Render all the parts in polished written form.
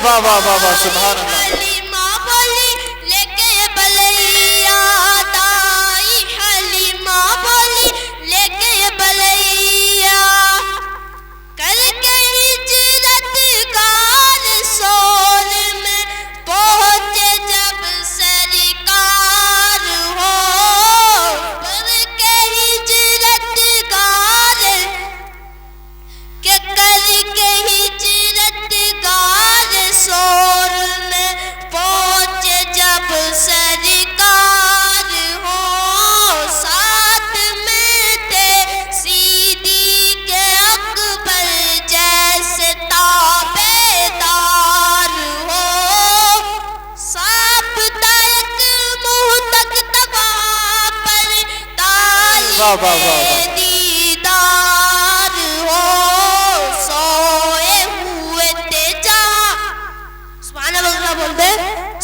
واہ واہ واہ واہ سبحان اللہ. حلیمہ بولی لے کے بلیا دائی حلیمہ بولی لے کے بلیا کر کے ہجرت گار سول میں پہنچے جب سرکار ہو کر کے ہجرت گار کہ کر کے ہجرت گار سول میں پہنچے جب سرکار ہو ساتھ میں تھے صدیق اکبر جیسے تابعدار ہو سانپ تھا ایک منہ تک دبا پر واہ واہ واہ واہ. طالب دیدار ہو سوئے ہوئے تھے جہاں سبحان اللہ بول دے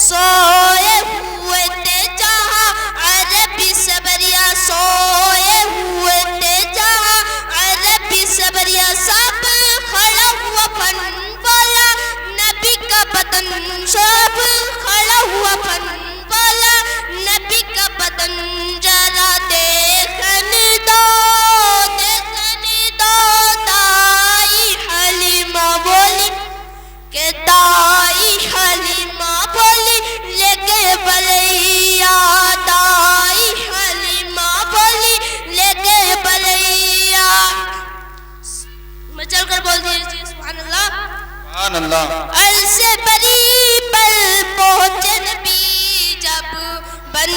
سوئے ہوئے تھے جہاں عربی صبریہ سوئے ہوئے تھے جہاں عربی صبریہ سب کھڑا ہوا پھن والا نبی کا بدن سب کھڑا ہوا پھن والا نبی کا بدن ذرا دیکھنے دو دائی حلیمہ بولی کہ دائی حلیمہ بولی لے کے بلیا دائی حلیمہ بولی لے کے بلیا میں چل کر بول دیجیے سبحان اللہ. سبحان اللہ. عرض بری پر پہنچے نبی جب بن